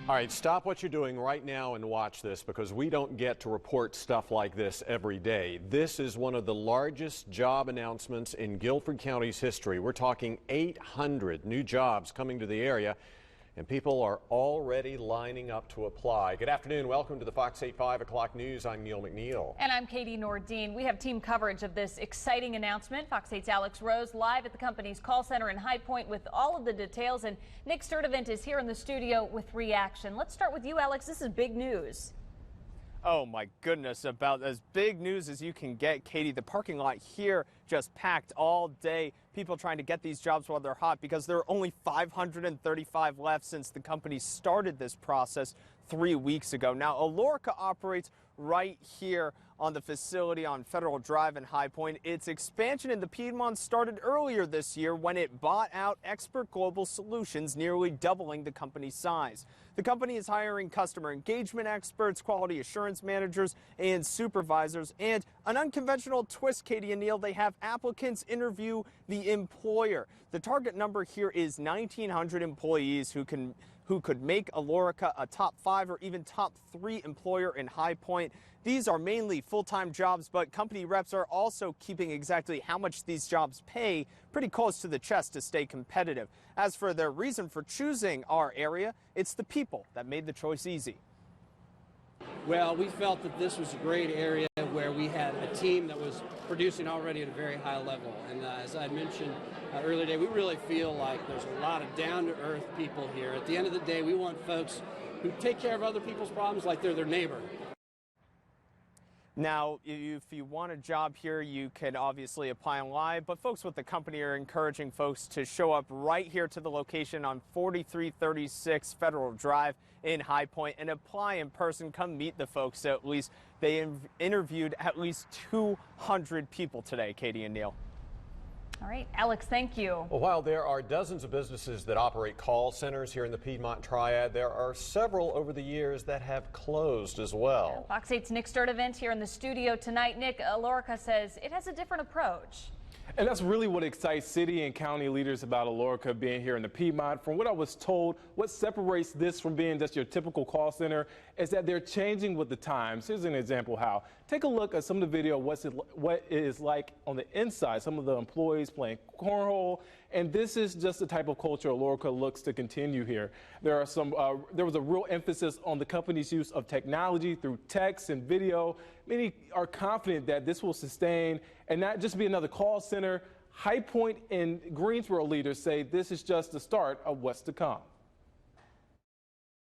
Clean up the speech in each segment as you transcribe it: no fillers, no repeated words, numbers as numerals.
All right, stop what you're doing right now and watch this, because we don't get to report stuff like this every day. This is one of the largest job announcements in Guilford County's history. We're talking 800 new jobs coming to the area, and people are already lining up to apply. Good afternoon. Welcome to the Fox 8 5 o'clock news. I'm Neil McNeil. And I'm Katie Nordine. We have team coverage of this exciting announcement. Fox 8's Alex Rose live at the company's call center in High Point with all of the details. And Nick Sturdivant is here in the studio with reaction. Let's start with you, Alex. This is big news. Oh my goodness, about as big news as you can get, Katie. The parking lot here just packed all day. People trying to get these jobs while they're hot, because there are only 535 left since the company started this process 3 weeks ago. Now, Alorica operates right here on the facility on Federal Drive in High Point. Its expansion in the Piedmont started earlier this year when it bought out Expert Global Solutions, nearly doubling the company's size. The company is hiring customer engagement experts, quality assurance managers, and supervisors. And an unconventional twist, Katie and Neil, they have applicants interview the employer. The target number here is 1,900 employees who could make Alorica a top 5 or even top 3 employer in High Point. These are mainly full-time jobs, but company reps are also keeping exactly how much these jobs pay pretty close to the chest to stay competitive. As for their reason for choosing our area, it's the people that made the choice easy. Well, we felt that this was a great area where we had a team that was producing already at a very high level. And as I mentioned earlier today, we really feel like there's a lot of down-to-earth people here. At the end of the day, we want folks who take care of other people's problems like they're their neighbor. Now, if you want a job here, you can obviously apply online, but folks with the company are encouraging folks to show up right here to the location on 4336 Federal Drive in High Point and apply in person. Come meet the folks. At least they interviewed at least 200 people today, Katie and Neil. All right, Alex, thank you. Well, while there are dozens of businesses that operate call centers here in the Piedmont Triad, there are several over the years that have closed as well. Fox 8's Nick Sturdivant here in the studio tonight. Nick, Alorica says it has a different approach. And that's really what excites city and county leaders about Alorica being here in the Piedmont. From what I was told, what separates this from being just your typical call center is that they're changing with the times. Here's an example how. Take a look at some of the video, what it is like on the inside, some of the employees playing cornhole. And this is just the type of culture Alorica looks to continue here. There was a real emphasis on the company's use of technology through text and video. Many are confident that this will sustain and not just be another call center. High Point and Greensboro leaders say this is just the start of what's to come.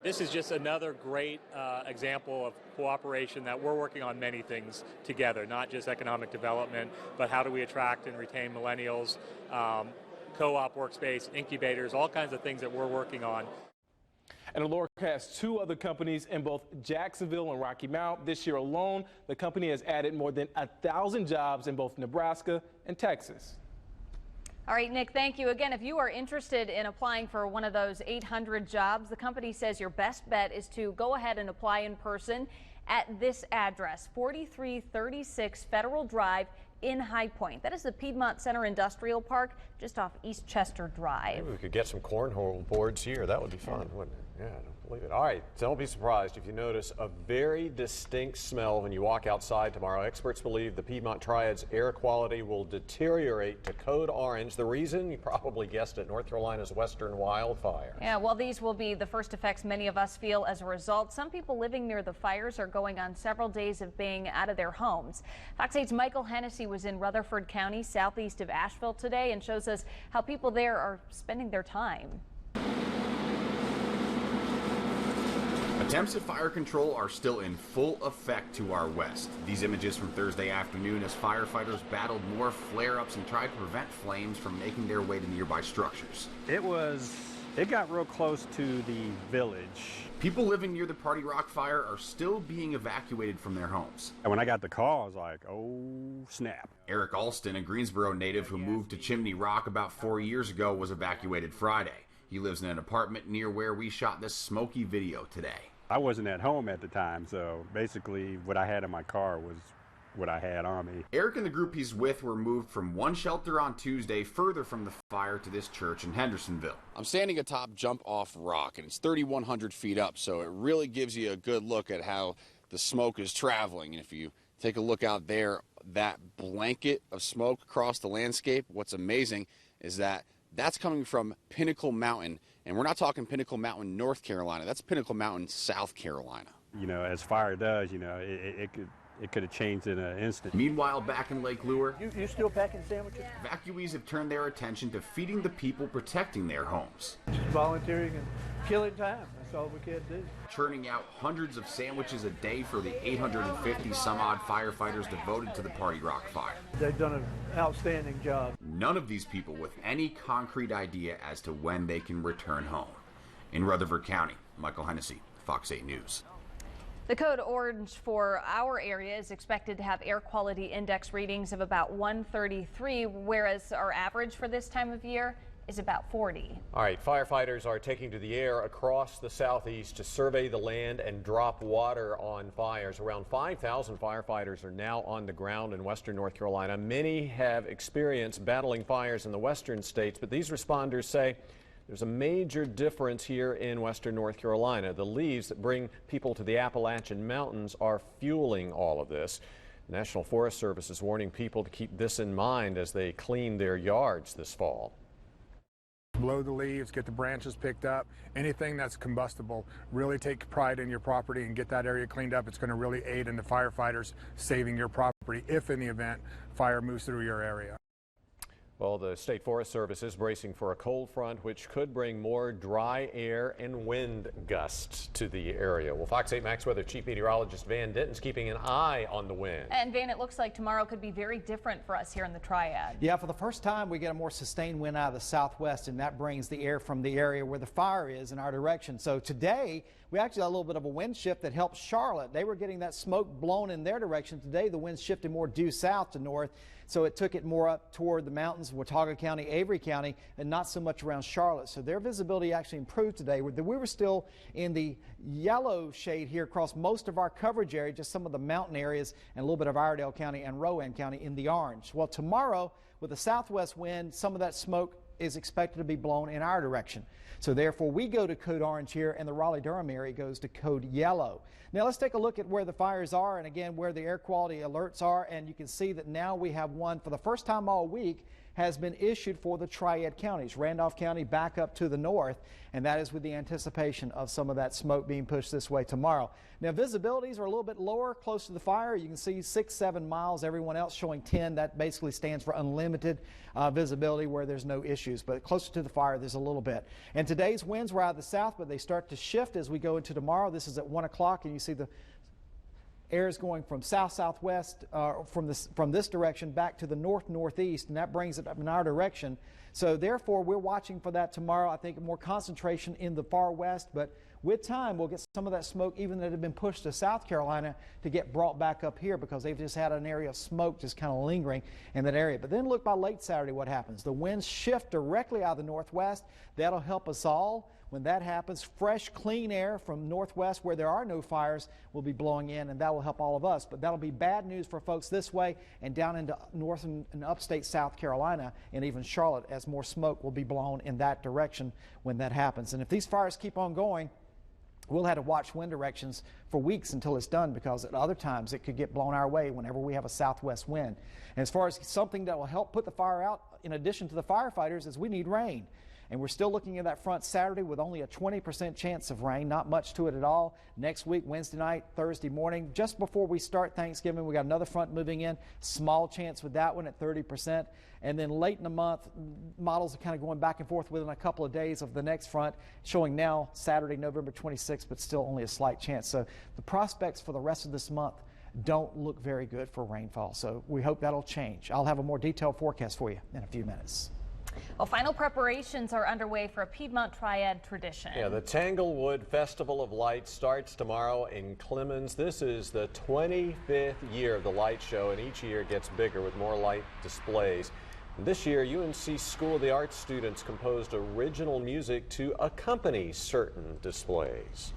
This is just another great example of cooperation that we're working on many things together, not just economic development, but how do we attract and retain millennials, co-op workspace, incubators, all kinds of things that we're working on. And Alorica has 2 other companies in both Jacksonville and Rocky Mount. This year alone, the company has added more than 1,000 jobs in both Nebraska and Texas. All right, Nick, thank you. Again, if you are interested in applying for one of those 800 jobs, the company says your best bet is to go ahead and apply in person at this address, 4336 Federal Drive in High Point. That is the Piedmont Center Industrial Park, just off East Chester Drive. Maybe we could get some cornhole boards here. That would be fun, wouldn't it? Yeah, I don't believe it. All right, don't be surprised if you notice a very distinct smell when you walk outside tomorrow. Experts believe the Piedmont Triad's air quality will deteriorate to code orange. The reason, you probably guessed it, North Carolina's western wildfire. Yeah, well, these will be the first effects many of us feel as a result. Some people living near the fires are going on several days of being out of their homes. Fox 8's Michael Hennessy was in Rutherford County, southeast of Asheville today, and shows us how people there are spending their time. Attempts at fire control are still in full effect to our west. These images from Thursday afternoon as firefighters battled more flare-ups and tried to prevent flames from making their way to nearby structures. It got real close to the village. People living near the Party Rock fire are still being evacuated from their homes. And when I got the call, I was like, oh, snap. Eric Alston, a Greensboro native who moved to Chimney Rock about 4 years ago, was evacuated Friday. He lives in an apartment near where we shot this smoky video today. I wasn't at home at the time, so basically what I had in my car was what I had on me. Eric and the group he's with were moved from one shelter on Tuesday further from the fire to this church in Hendersonville. I'm standing atop Jump Off Rock, and it's 3,100 feet up, so it really gives you a good look at how the smoke is traveling. And if you take a look out there, that blanket of smoke across the landscape, what's amazing is that that's coming from Pinnacle Mountain, and we're not talking Pinnacle Mountain, North Carolina. That's Pinnacle Mountain, South Carolina. You know, as fire does, you know, it could have changed in an instant. Meanwhile, back in Lake Lure, You still packing sandwiches? evacuees have turned their attention to feeding the people protecting their homes, Just volunteering and killing time. That's all we can do. churning out hundreds of sandwiches a day for the 850 some odd firefighters devoted to the Party Rock fire. They've done an outstanding job. None of these people with any concrete idea as to when they can return home. In Rutherford County, Michael Hennessy, Fox 8 News. The code orange for our area is expected to have air quality index readings of about 133, whereas our average for this time of year is about 40. All right, firefighters are taking to the air across the southeast to survey the land and drop water on fires. Around 5,000 firefighters are now on the ground in western North Carolina. Many have experienced battling fires in the western states, but these responders say there's a major difference here in western North Carolina. The leaves that bring people to the Appalachian Mountains are fueling all of this. The National Forest Service is warning people to keep this in mind as they clean their yards this fall. Blow the leaves, get the branches picked up, anything that's combustible. Really take pride in your property and get that area cleaned up. It's going to really aid in the firefighters saving your property if in the event fire moves through your area. Well, the State Forest Service is bracing for a cold front, which could bring more dry air and wind gusts to the area. Well, Fox 8 Max Weather Chief Meteorologist Van Denton's keeping an eye on the wind. And Van, it looks like tomorrow could be very different for us here in the Triad. Yeah, for the first time, we get a more sustained wind out of the southwest, and that brings the air from the area where the fire is in our direction. So today, we actually had a little bit of a wind shift that helped Charlotte. They were getting that smoke blown in their direction. Today, the wind shifted more due south to north, so it took it more up toward the mountains, Watauga County, Avery County, and not so much around Charlotte. So their visibility actually improved today. We were still in the yellow shade here across most of our coverage area, just some of the mountain areas and a little bit of Iredell County and Rowan County in the orange. Well, tomorrow, with the southwest wind, some of that smoke is expected to be blown in our direction. So therefore, we go to code orange here, and the Raleigh-Durham area goes to code yellow. Now let's take a look at where the fires are and again where the air quality alerts are, and you can see that now we have one for the first time all week has been issued for the Triad counties, Randolph County back up to the north, and that is with the anticipation of some of that smoke being pushed this way tomorrow. Now visibilities are a little bit lower close to the fire. You can see 6-7 miles, everyone else showing 10. That basically stands for unlimited visibility where there's no issues, but closer to the fire there's a little bit. And today's winds were out of the south, but they start to shift as we go into tomorrow. This is at 1 o'clock, and you see the air is going from south-southwest from this direction back to the north-northeast, and that brings it up in our direction. So therefore, we're watching for that tomorrow. I think more concentration in the far west, but with time, we'll get some of that smoke, even that had been pushed to South Carolina, to get brought back up here because they've just had an area of smoke just kind of lingering in that area. But then look by late Saturday what happens. The winds shift directly out of the northwest. That'll help us all. When that happens, fresh, clean air from northwest where there are no fires will be blowing in, and that will help all of us. But that'll be bad news for folks this way and down into north and upstate South Carolina and even Charlotte, as more smoke will be blown in that direction when that happens. And if these fires keep on going, we'll have to watch wind directions for weeks until it's done, because at other times it could get blown our way whenever we have a southwest wind. And as far as something that will help put the fire out, in addition to the firefighters, is we need rain. And we're still looking at that front Saturday with only a 20% chance of rain, not much to it at all. Next week, Wednesday night, Thursday morning, just before we start Thanksgiving, we got another front moving in. Small chance with that one at 30%. And then late in the month, models are kind of going back and forth within a couple of days of the next front, showing now Saturday, November 26th, but still only a slight chance. So the prospects for the rest of this month don't look very good for rainfall. So we hope that'll change. I'll have a more detailed forecast for you in a few minutes. Well, final preparations are underway for a Piedmont Triad tradition. Yeah, the Tanglewood Festival of Lights starts tomorrow in Clemens. This is the 25th year of the light show, and each year gets bigger with more light displays. And this year, UNC School of the Arts students composed original music to accompany certain displays.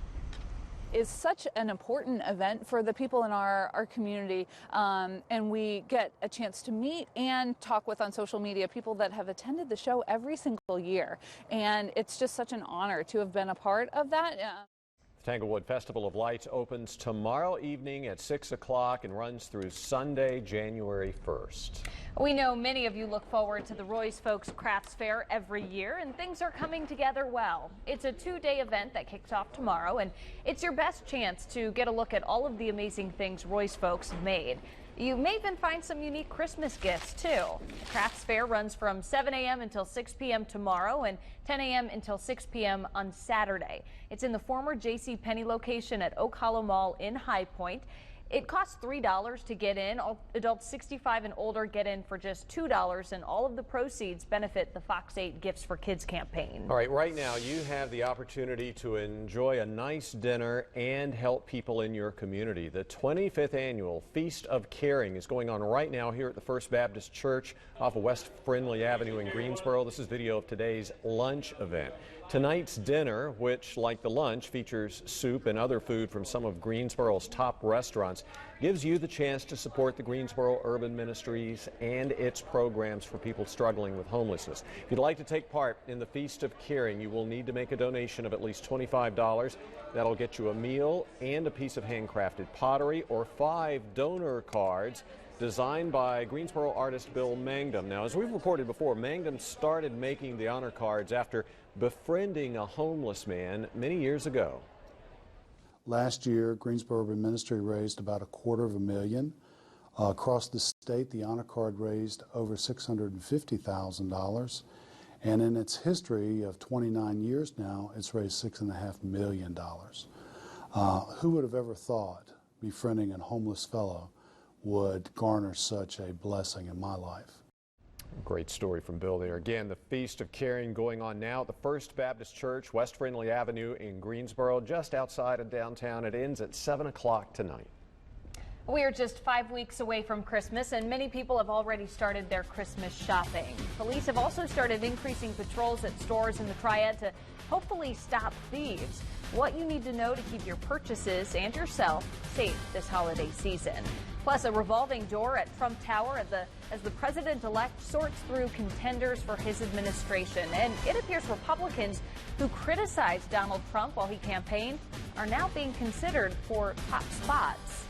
is such an important event for the people in our community, and we get a chance to meet and talk with on social media people that have attended the show every single year, and it's just such an honor to have been a part of that. The Tanglewood Festival of Lights opens tomorrow evening at 6 o'clock and runs through Sunday, January 1st. We know many of you look forward to the Roy's Folks Crafts Fair every year, and things are coming together well. It's a two-day event that kicks off tomorrow, and it's your best chance to get a look at all of the amazing things Roy's Folks have made. You may even find some unique Christmas gifts, too. The Crafts Fair runs from 7 a.m. until 6 p.m. tomorrow and 10 a.m. until 6 p.m. on Saturday. It's in the former JCPenney location at Oak Hollow Mall in High Point. It costs $3 to get in. Adults 65 and older get in for just $2, and all of the proceeds benefit the Fox 8 Gifts for Kids campaign. All right now you have the opportunity to enjoy a nice dinner and help people in your community. The 25th annual Feast of Caring is going on right now here at the First Baptist Church off of West Friendly Avenue in Greensboro. This is video of today's lunch event. Tonight's dinner, which, like the lunch, features soup and other food from some of Greensboro's top restaurants, gives you the chance to support the Greensboro Urban Ministries and its programs for people struggling with homelessness. If you'd like to take part in the Feast of Caring, you will need to make a donation of at least $25. That'll get you a meal and a piece of handcrafted pottery or 5 donor cards designed by Greensboro artist Bill Mangum. Now, as we've reported before, Mangum started making the honor cards after befriending a homeless man many years ago. Last year, Greensboro Urban Ministry raised about $250,000. Across the state, the honor card raised over $650,000. And in its history of 29 years now, it's raised $6.5 million. Who would have ever thought befriending a homeless fellow would garner such a blessing in my life? Great story from Bill there. Again, the Feast of Caring going on now at the First Baptist Church, West Friendly Avenue in Greensboro, just outside of downtown. It ends at 7 o'clock tonight. We are just 5 weeks away from Christmas, and many people have already started their Christmas shopping. Police have also started increasing patrols at stores in the Triad to hopefully stop thieves. What you need to know to keep your purchases and yourself safe this holiday season. Plus, a revolving door at Trump Tower as the president-elect sorts through contenders for his administration. And it appears Republicans who criticized Donald Trump while he campaigned are now being considered for top spots.